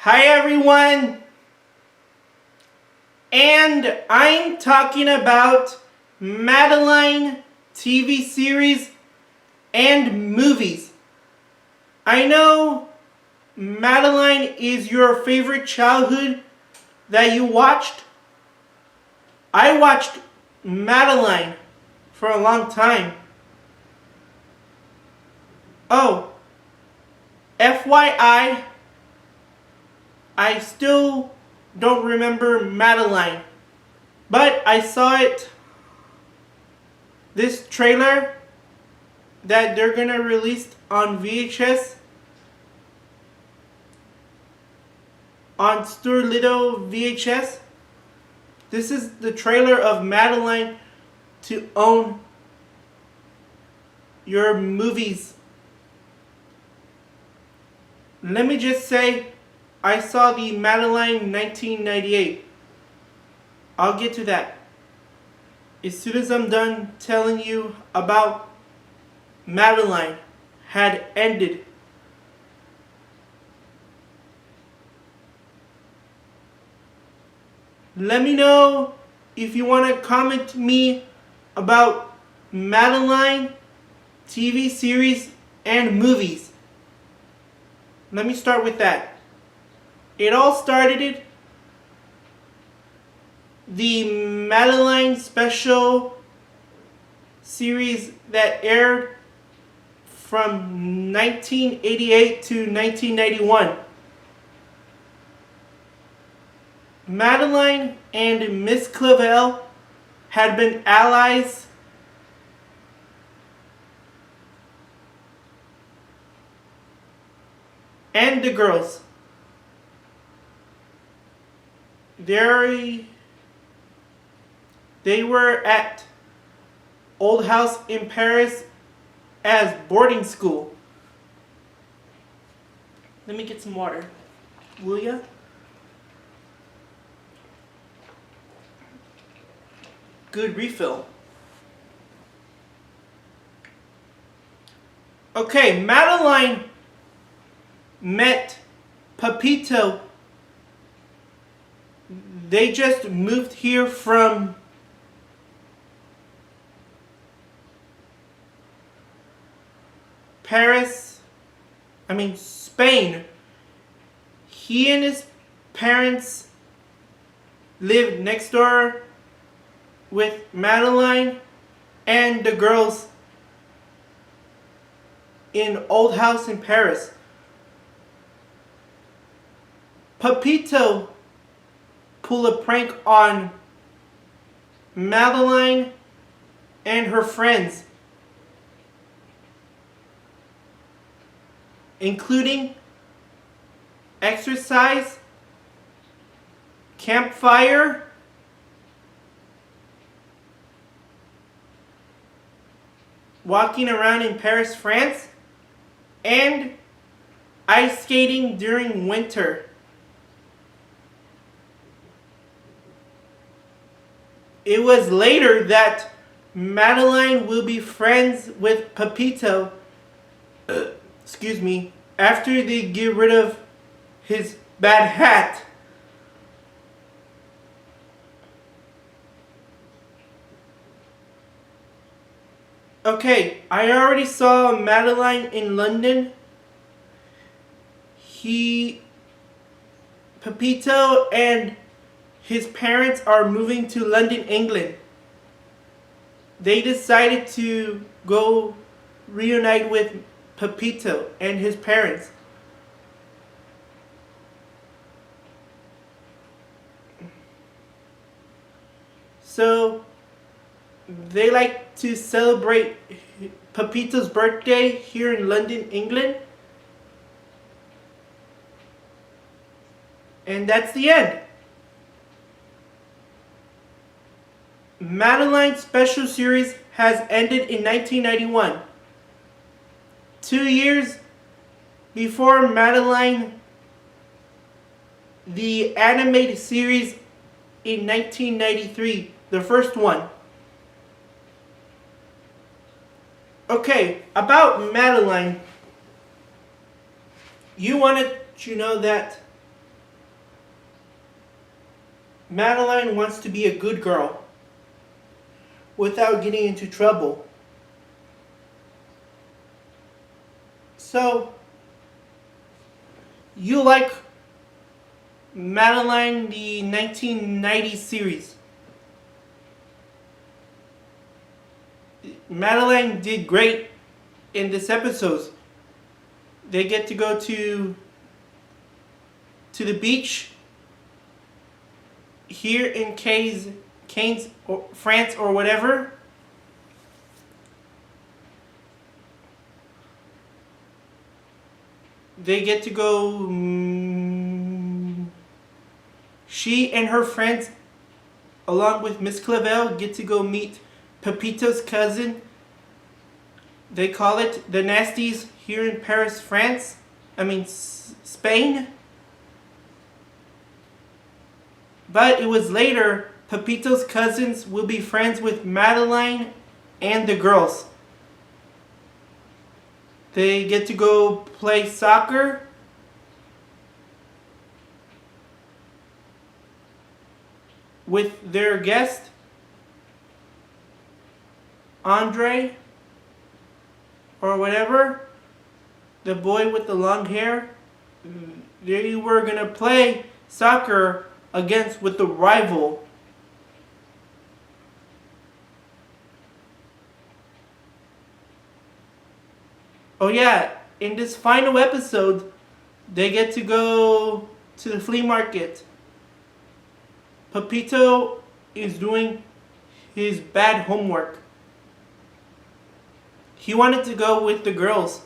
Hi everyone, and I'm talking about Madeline TV series and movies. I know Madeline is your favorite childhood that you watched. I watched Madeline for a long time. Oh, FYI, I still don't remember Madeline, but I saw this trailer that they're gonna release on VHS, on Stuart Little VHS. This is the trailer of Madeline to own your movies. Let me just say, I saw the Madeline 1998. I'll get to that as soon as I'm done telling you about Madeline had ended. Let me know if you want to comment me about Madeline TV series and movies. Let me start with that. It all started the Madeline special series that aired from 1988 to 1991. Madeline and Miss Clavel had been allies and the girls. They were at Old House in Paris as boarding school. Let me get some water, will ya? Good refill. Okay, Madeline met Pepito. They just moved here from Spain. He and his parents lived next door with Madeline and the girls in Old House in Paris. Pepito pulled a prank on Madeline and her friends, including exercise, campfire, walking around in Paris, France, and ice skating during winter. It was later that Madeline will be friends with Pepito, after they get rid of his bad hat. Okay, I already saw Madeline in London. Pepito and his parents are moving to London, England. They decided to go reunite with Pepito and his parents. So they like to celebrate Pepito's birthday here in London, England. And that's the end. Madeline's special series has ended in 1991. 2 years before Madeline, the animated series in 1993, the first one. Okay, about Madeline, you wanted to know that Madeline wants to be a good girl without getting into trouble. So, you like Madeline, the 1990s series. Madeline did great in this episode. They get to go to the beach here in Cannes, or France, or whatever. They get to go. She and her friends, along with Miss Clavel, get to go meet Pepito's cousin. They call it the Nasties here in Paris, France. Spain. But it was later, Pepito's cousins will be friends with Madeline and the girls. They get to go play soccer. With their guest, Andre, or whatever, the boy with the long hair. They were going to play soccer with the rival. Oh yeah, in this final episode, they get to go to the flea market. Pepito is doing his bad homework. He wanted to go with the girls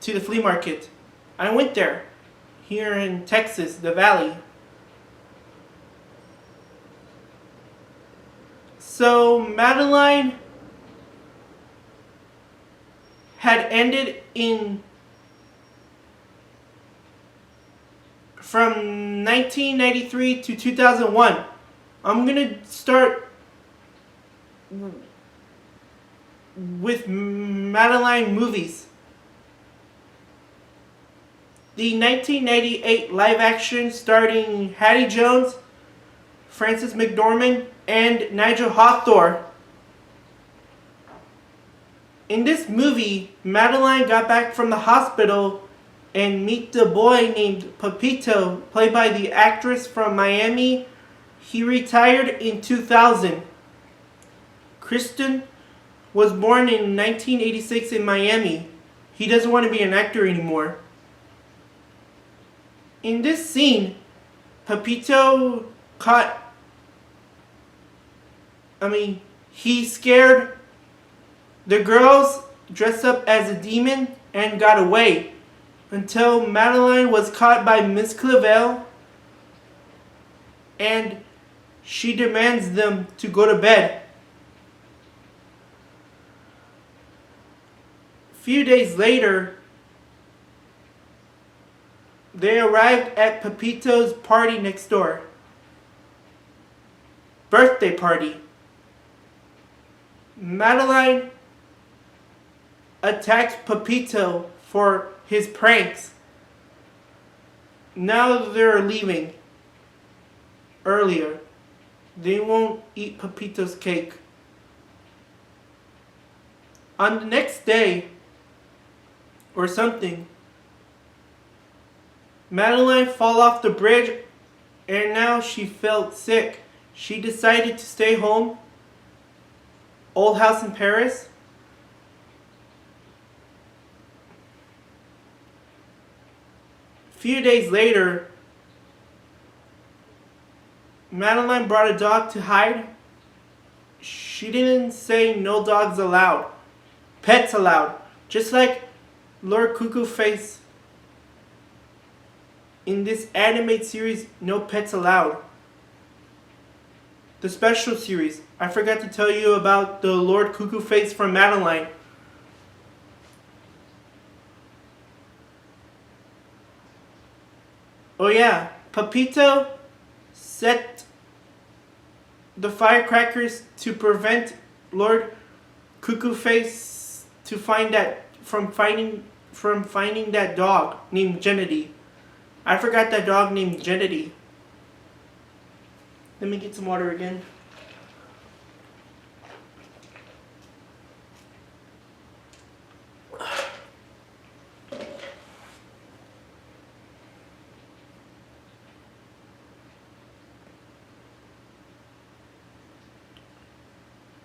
to the flea market. I went there, here in Texas, the Valley. So Madeline had ended from 1993 to 2001. I'm going to start with Madeline movies. The 1998 live action starring Hattie Jones, Frances McDormand, and Nigel Hawthorne. In this movie, Madeline got back from the hospital and meet the boy named Pepito, played by the actress from Miami. He retired in 2000. Kristen was born in 1986 in Miami. He doesn't want to be an actor anymore. In this scene, Pepito he scared the girls dressed up as a demon and got away until Madeline was caught by Miss Clavel and she demands them to go to bed. A few days later, they arrived at Pepito's party next door. Birthday party. Madeline attacked Pepito for his pranks. Now they're leaving earlier. They won't eat Pepito's cake. On the next day, or something, Madeline fell off the bridge and now she felt sick. She decided to stay home. Old house in Paris. A few days later, Madeline brought a dog to hide. She didn't say no dogs allowed. Pets allowed. Just like Lord Cuckoo Face in this animated series, No Pets Allowed. The special series. I forgot to tell you about the Lord Cuckoo Face from Madeline. Oh yeah, Pepito set the firecrackers to prevent Lord Cuckoo Face from finding that dog named Gennady. I forgot that dog named Gennady. Let me get some water again.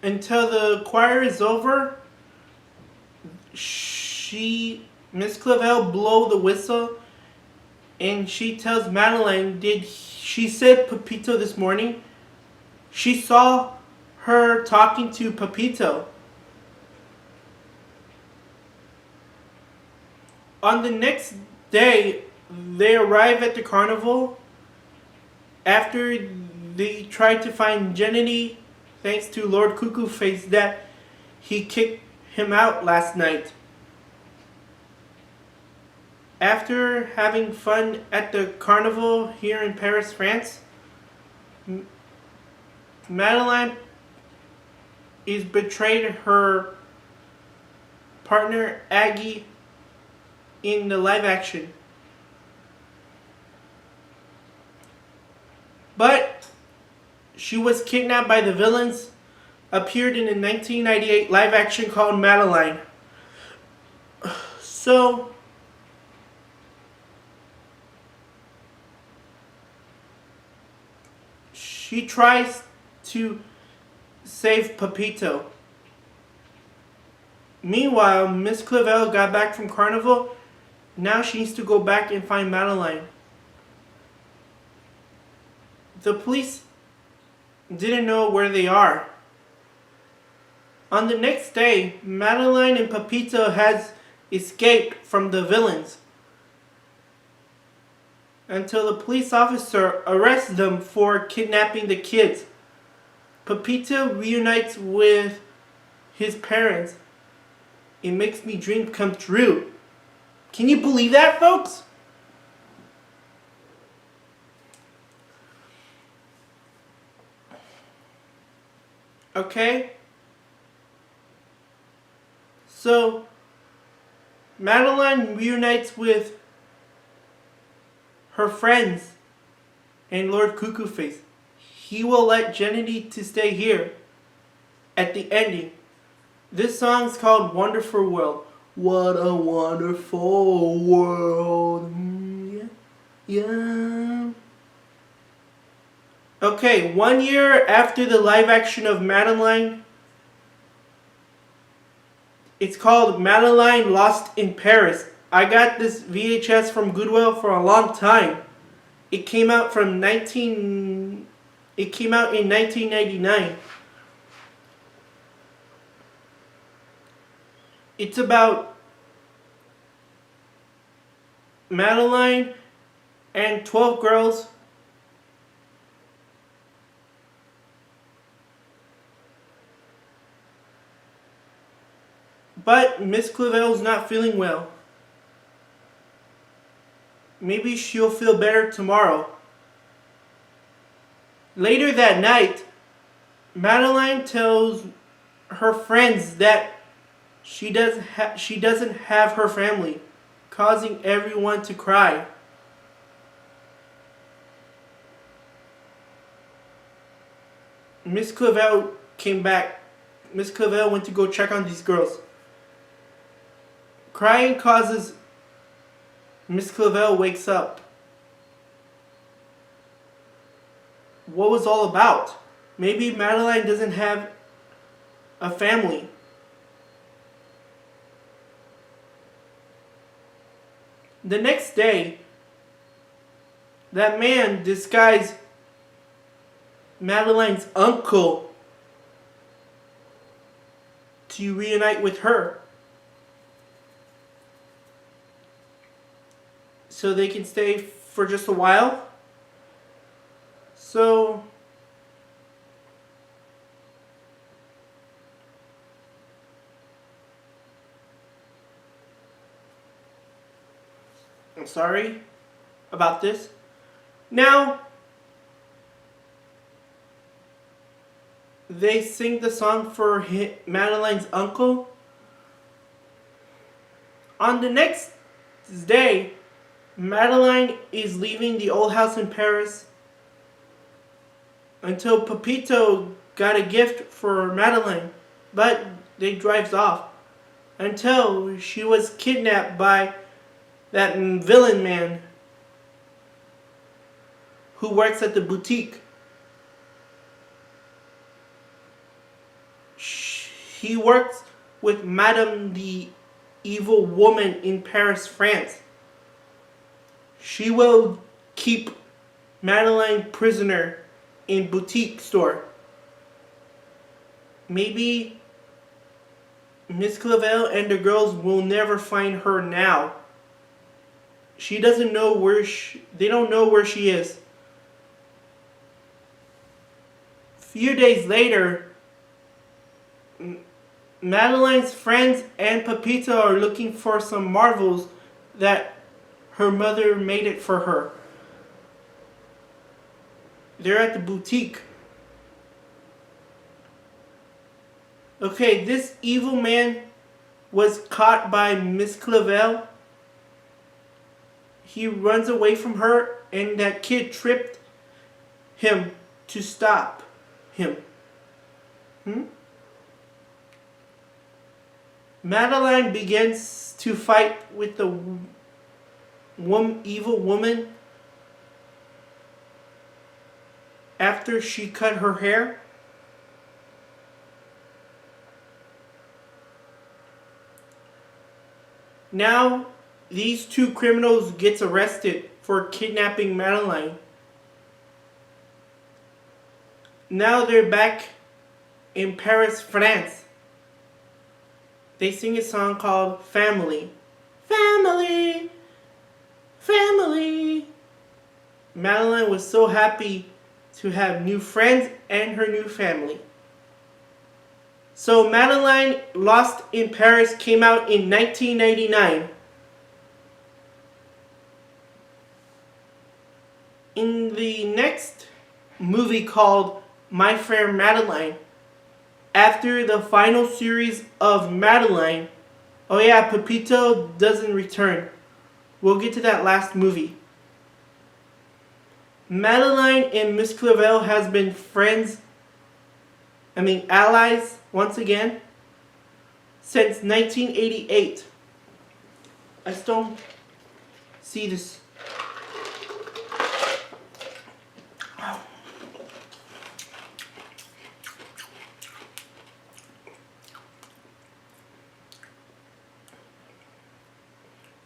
Until the choir is over, Miss Clavel blow the whistle, and she tells Madeline, she said Pepito this morning? She saw her talking to Pepito. On the next day, they arrive at the carnival after they tried to find Jenny, thanks to Lord Cuckoo Face that he kicked him out last night. After having fun at the carnival here in Paris, France, Madeline is betrayed her partner Aggie in the live action. But she was kidnapped by the villains, appeared in a 1998 live action called Madeline. So, she tries to save Pepito. Meanwhile, Miss Clavel got back from Carnival. Now she needs to go back and find Madeline. The police didn't know where they are. On the next day, Madeline and Pepito has escaped from the villains until the police officer arrests them for kidnapping the kids. Pepito reunites with his parents. It makes me dream come true. Can you believe that, folks? Okay? So, Madeline reunites with her friends and Lord Cuckoo Face. He will let Jenny to stay here at the ending. This song's called Wonderful World. What a wonderful world. Yeah. Okay, 1 year after the live action of Madeline, it's called Madeline Lost in Paris. I got this VHS from Goodwill for a long time. It came out in 1999. It's about Madeline and 12 girls but Miss Clavel's not feeling well. Maybe she'll feel better tomorrow. Later that night, Madeline tells her friends that she doesn't have her family, causing everyone to cry. Miss Clavel came back. Miss Clavel went to go check on these girls. Crying causes Miss Clavel wakes up. What was all about? Maybe Madeline doesn't have a family. The next day, that man disguised Madeline's uncle to reunite with her, so they can stay for just a while. So I'm sorry about this. Now they sing the song for Madeline's uncle. On the next day, Madeline is leaving the old house in Paris until Pepito got a gift for Madeline, but they drives off until she was kidnapped by that villain man who works at the boutique. He works with Madame the evil woman in Paris, France. She will keep Madeline prisoner in boutique store. Maybe Miss Clavel and the girls will never find her now. She doesn't know they don't know where she is. A few days later, Madeline's friends and Pepito are looking for some marvels that her mother made it for her. They're at the boutique. Okay, this evil man was caught by Miss Clavel. He runs away from her, and that kid tripped him to stop him. Madeline begins to fight with the evil woman after she cut her hair. Now, these two criminals gets arrested for kidnapping Madeline. Now they're back in Paris, France. They sing a song called Family. Family, family. Madeline was so happy to have new friends and her new family. So Madeline Lost in Paris came out in 1999. In the next movie called My Fair Madeline, after the final series of Madeline, oh yeah, Pepito doesn't return. We'll get to that last movie. Madeline and Miss Clavel has been allies once again since 1988. I still don't see this.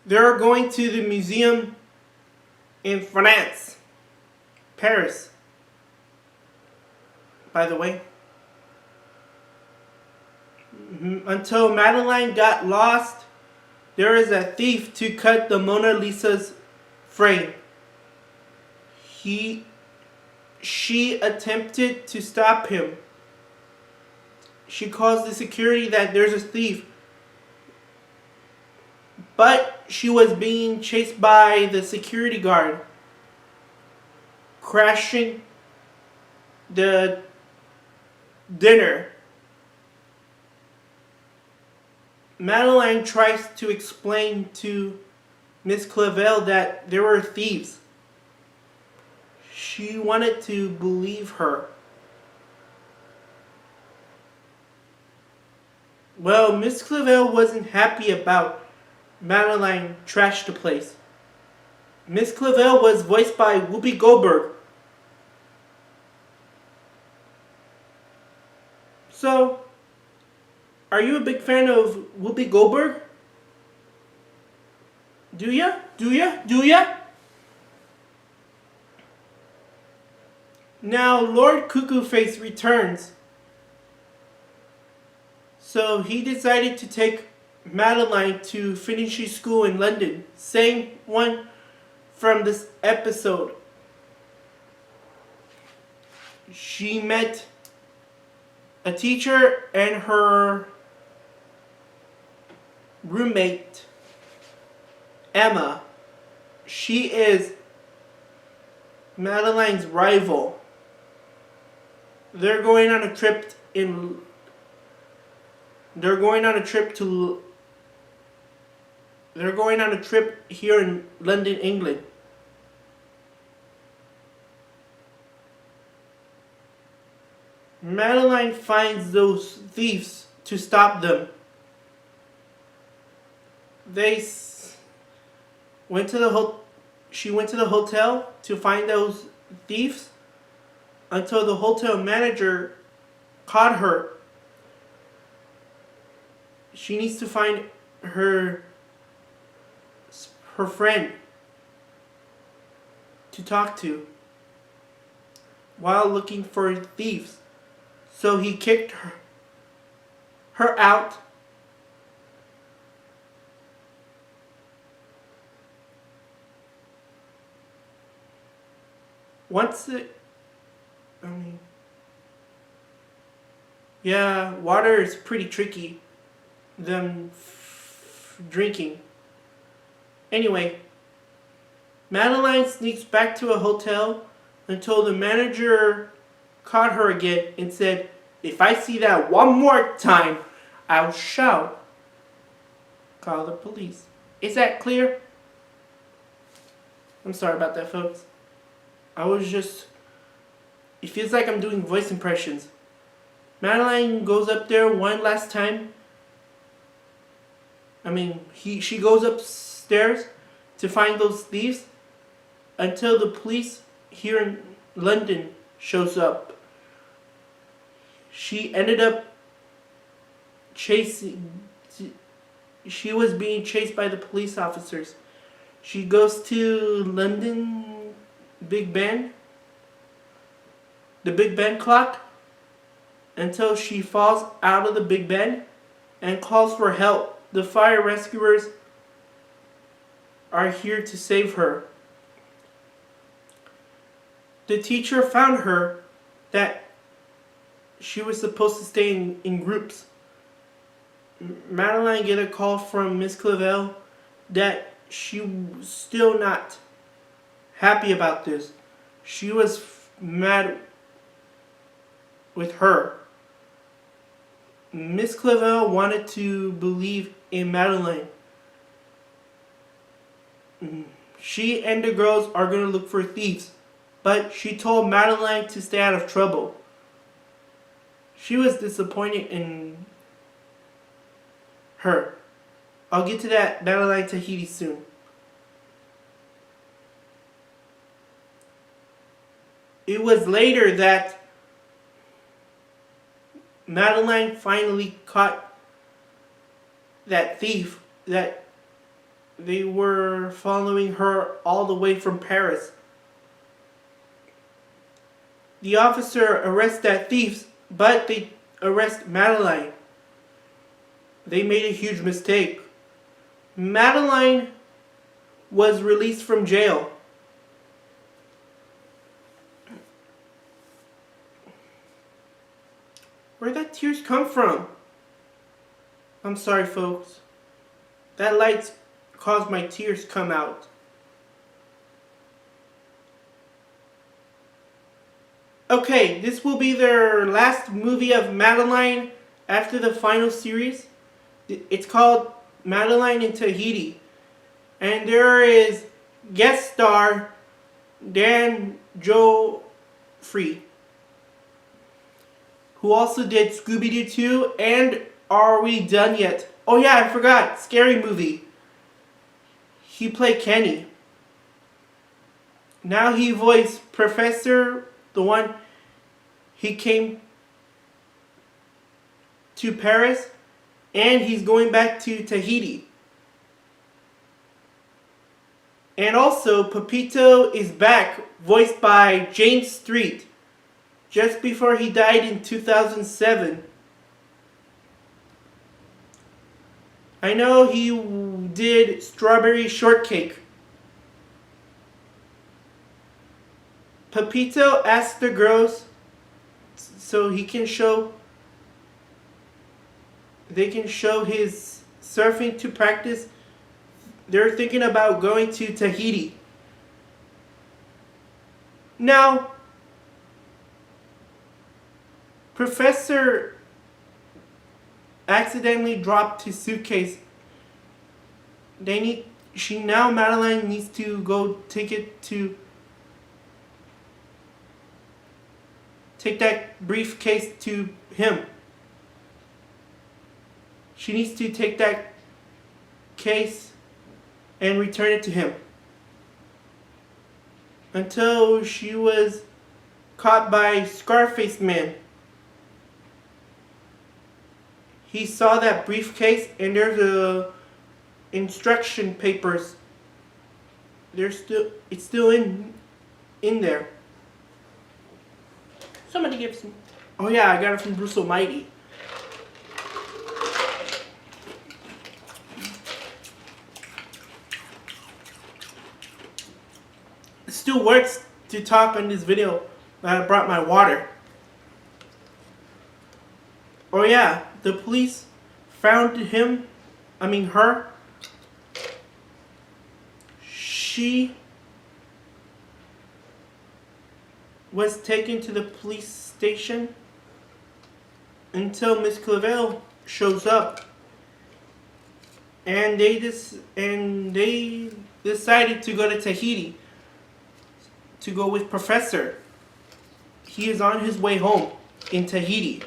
They're going to the museum in France, Paris, by the way. Until Madeline got lost, there is a thief to cut the Mona Lisa's frame. She attempted to stop him. She calls the security that there's a thief. But she was being chased by the security guard, crashing the dinner. Madeline tries to explain to Miss Clavel that there were thieves. She wanted to believe her. Well, Miss Clavel wasn't happy about Madeline trashed the place. Miss Clavel was voiced by Whoopi Goldberg. So, are you a big fan of Whoopi Goldberg? Do ya? Do ya? Do ya? Now, Lord Cuckoo Face returns. So, he decided to take Madeline to finishing school in London. Same one from this episode. She met a teacher and her roommate, Emma. She is Madeline's rival. They're going on a trip here in London, England. Madeline finds those thieves to stop them. They went to the She went to the hotel to find those thieves until the hotel manager caught her. She needs to find her friend to talk to while looking for thieves. So he kicked her out. Yeah, water is pretty tricky than drinking. Anyway, Madeline sneaks back to a hotel until the manager caught her again and said, "If I see that one more time, I'll shout. Call the police." Is that clear? I'm sorry about that, folks. It feels like I'm doing voice impressions. Madeline goes up there one last time. She goes upstairs to find those thieves until the police here in London shows up. She ended up she was being chased by the police officers. She goes to London Big Ben, the Big Ben clock, until she falls out of the Big Ben and calls for help. The fire rescuers are here to save her. The teacher found her that she was supposed to stay in groups. Madeline get a call from Miss Clavel that she was still not happy about this. She was mad with her. Miss Clavel wanted to believe in Madeline. She and the girls are going to look for thieves, but she told Madeline to stay out of trouble. She was disappointed in her. I'll get to that Madeline Tahiti soon. It was later that Madeline finally caught that thief that they were following her all the way from Paris. The officer arrests that thief, but they arrest Madeline. They made a huge mistake. Madeline was released from jail. Where'd that tears come from? I'm sorry, folks. That light caused my tears to come out. Okay, this will be their last movie of Madeline after the final series. It's called Madeline in Tahiti. And there is guest star Dan Joffrey, who also did Scooby-Doo 2 and Are We Done Yet? Oh yeah, I forgot. Scary Movie. He played Kenny. Now he voiced Professor, the one he came to Paris, and he's going back to Tahiti. And also, Pepito is back, voiced by James Street, just before he died in 2007. I know he did Strawberry Shortcake. Pepito asked the girls so they can show his surfing to practice. They're thinking about going to Tahiti. Now, Professor accidentally dropped his suitcase. Madeline needs to go take it to take that briefcase to him. She needs to take that case and return it to him. Until she was caught by Scarface Man. He saw that briefcase and there's instruction papers. It's still in there. Somebody give some. Oh yeah, I got it from Bruce Almighty. It still works to talk on this video that I brought my water. Oh yeah, the police found her. She was taken to the police station until Miss Clavel shows up. And they decided to go to Tahiti to go with Professor. He is on his way home in Tahiti.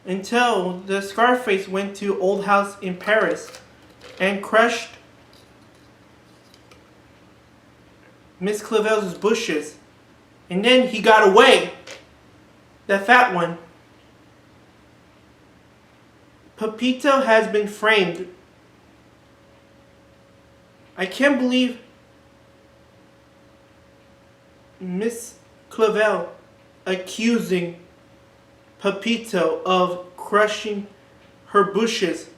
Until the Scarface went to Old House in Paris and crushed Miss Clavel's bushes. And then he got away. The fat one. Pepito has been framed. I can't believe Miss Clavel accusing Pepito of crushing her bushes.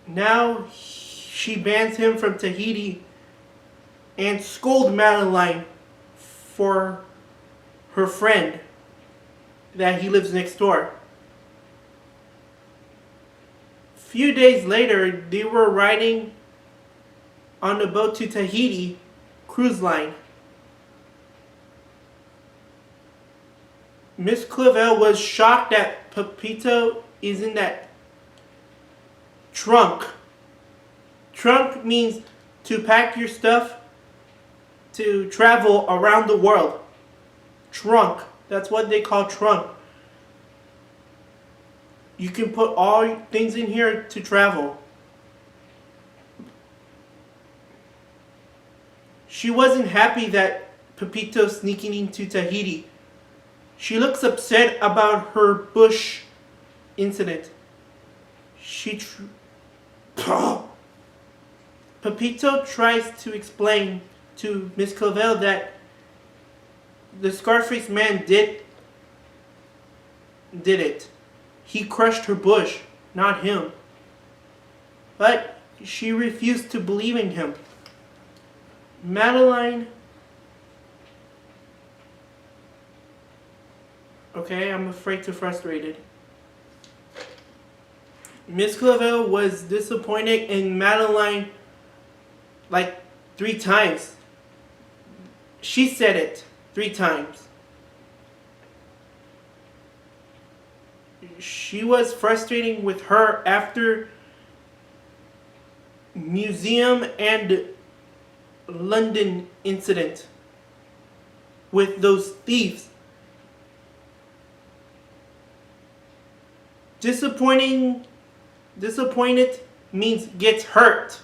Now she bans him from Tahiti and scold Madeline for her friend that he lives next door. Few days later, they were riding on the boat to Tahiti cruise line. Miss Clavel was shocked that Pepito is in that trunk. Trunk means to pack your stuff to travel around the world. Trunk. That's what they call trunk. You can put all things in here to travel. She wasn't happy that Pepito sneaking into Tahiti. She looks upset about her bush incident. Pepito tries to explain to Miss Clavel that the Scarface Man did it. He crushed her bush, not him. But she refused to believe in him. Madeline. Okay, I'm afraid too frustrated. Miss Clavel was disappointed in Madeline like 3 times. She said it 3 times. She was frustrating with her after Museum and London incident with those thieves. Disappointed means gets hurt,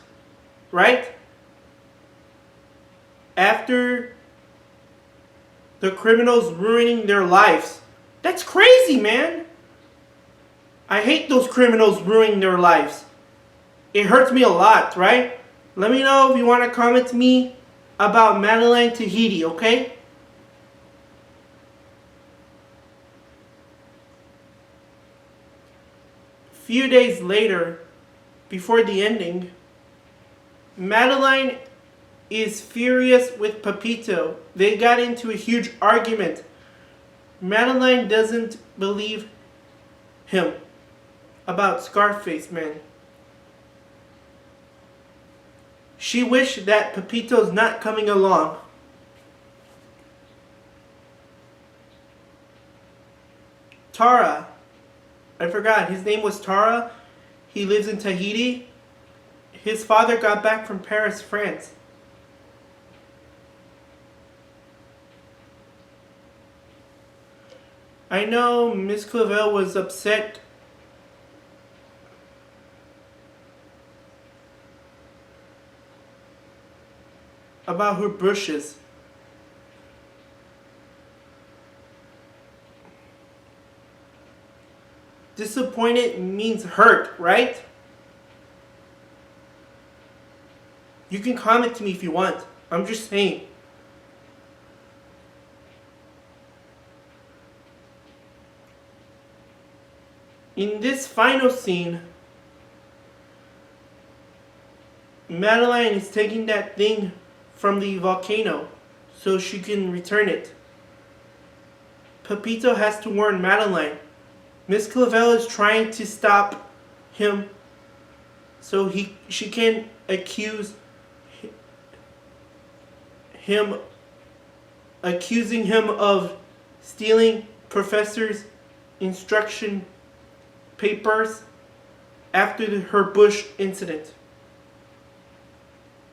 right? After the criminals ruining their lives. That's crazy, man. I hate those criminals ruining their lives. It hurts me a lot, right? Let me know if you want to comment to me about Madeline Tahiti, okay? Few days later, before the ending, Madeline is furious with Pepito. They got into a huge argument. Madeline doesn't believe him about Scarface Man. She wished that Pepito's not coming along. Tara. I forgot. His name was Tara. He lives in Tahiti. His father got back from Paris, France. I know Miss Clavel was upset about her bushes. Disappointed means hurt, right? You can comment to me if you want. I'm just saying. In this final scene, Madeline is taking that thing from the volcano so she can return it. Pepito has to warn Madeline. Miss Clavel is trying to stop him so she can accusing him of stealing professor's instruction papers after her bush incident.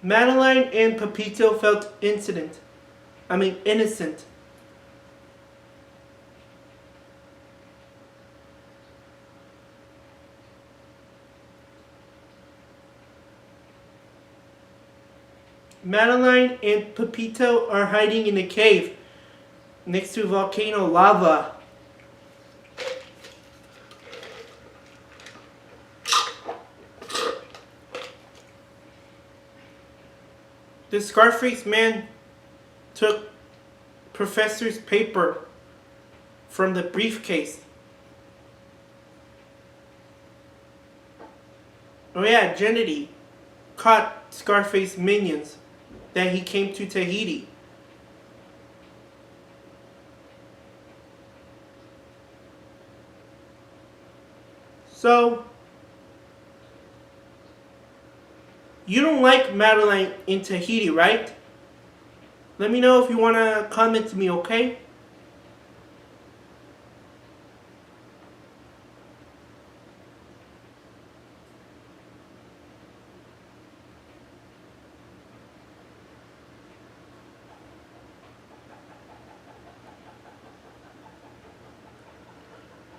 Madeline and Pepito felt innocent. Madeline and Pepito are hiding in a cave next to volcano lava. The Scarface man took Professor's paper from the briefcase. Oh yeah, Gennady caught Scarface minions that he came to Tahiti. So, you don't like Madeline in Tahiti, right? Let me know if you want to comment to me, okay?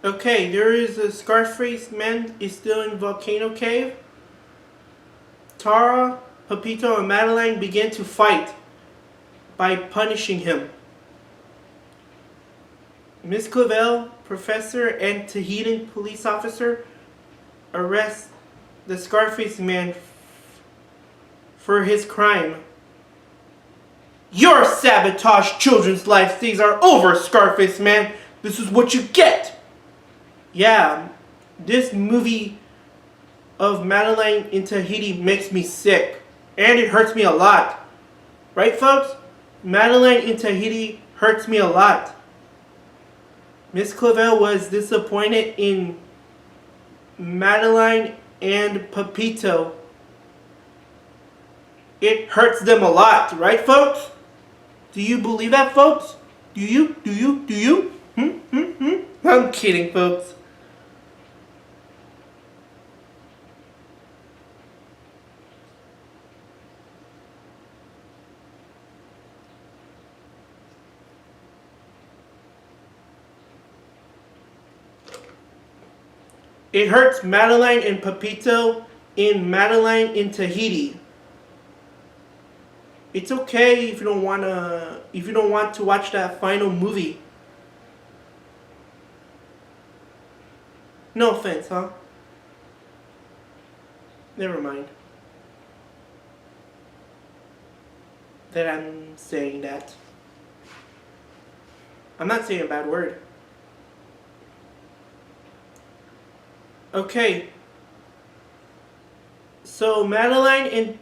Okay, there is a Scarface man is still in Volcano Cave. Tara, Pepito, and Madeline begin to fight by punishing him. Miss Clavel, professor, and Tahitian police officer arrest the Scarface man for his crime. Your sabotage children's lives. These are over, Scarface man. This is what you get. Yeah, this movie of Madeline in Tahiti makes me sick. And it hurts me a lot. Right, folks? Madeline in Tahiti hurts me a lot. Miss Clavel was disappointed in Madeline and Pepito. It hurts them a lot, right, folks? Do you believe that, folks? Do you? I'm kidding, folks. It hurts Madeline and Pepito in Madeline in Tahiti. It's okay if you don't want to watch that final movie. No offense, huh? Never mind. That I'm saying that. I'm not saying a bad word. Okay. So Madeline and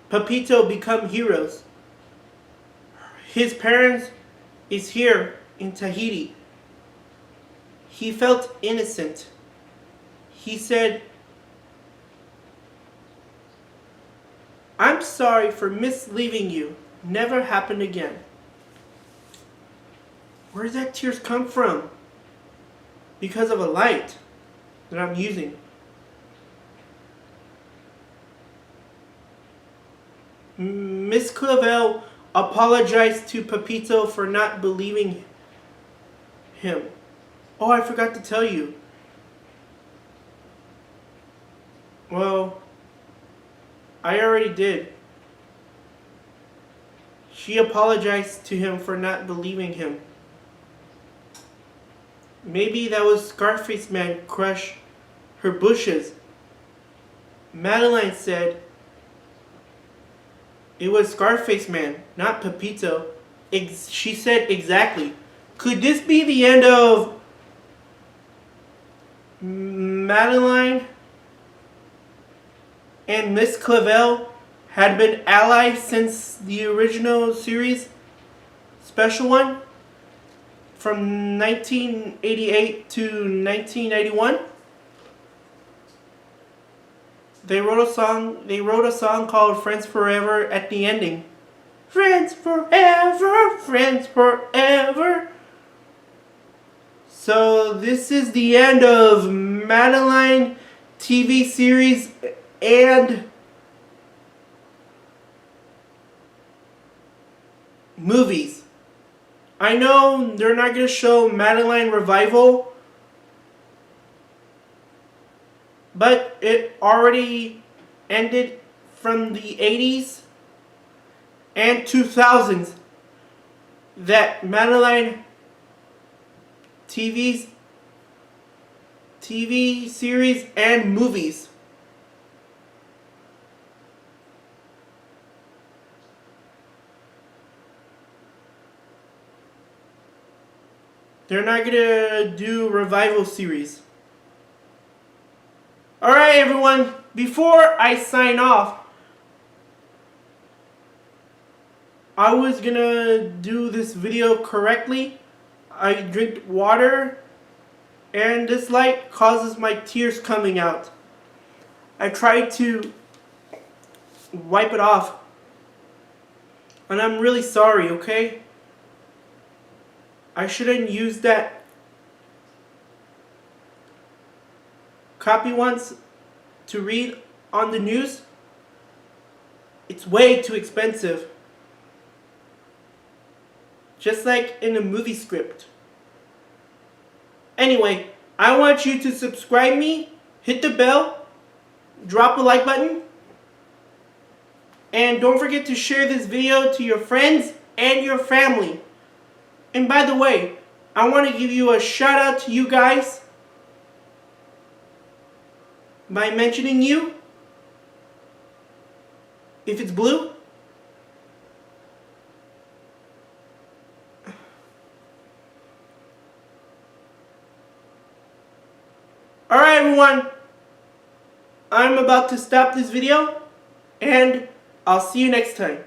Pepito become heroes. His parents is here in Tahiti. He felt innocent. He said, "I'm sorry for misleading you. Never happened again." Where does that tears come from? Because of a light that I'm using. Miss Clavel apologized to Pepito for not believing him. Oh, I forgot to tell you. Well, I already did. She apologized to him for not believing him. Maybe that was Scarface Man crush her bushes. Madeline said it was Scarface Man, not Pepito. She said exactly. Could this be the end of Madeline and Miss Clavel had been allies since the original series special one from 1988 to 1991? They wrote a song called Friends Forever at the ending. Friends forever, friends forever. So this is the end of Madeline TV series and movies. I know they're not going to show Madeline Revival, but it already ended from the 80s and 2000s. That Madeline TV series and movies. They're not gonna do revival series. Alright everyone, before I sign off, I was gonna do this video correctly. I drink water and this light causes my tears coming out. I tried to wipe it off and I'm really sorry, okay? I shouldn't use that copy once to read on the news. It's way too expensive. Just like in a movie script. Anyway, I want you to subscribe me, hit the bell, drop a like button, and don't forget to share this video to your friends and your family. And by the way, I want to give you a shout out to you guys by mentioning you. If it's blue. Alright everyone, I'm about to stop this video and I'll see you next time.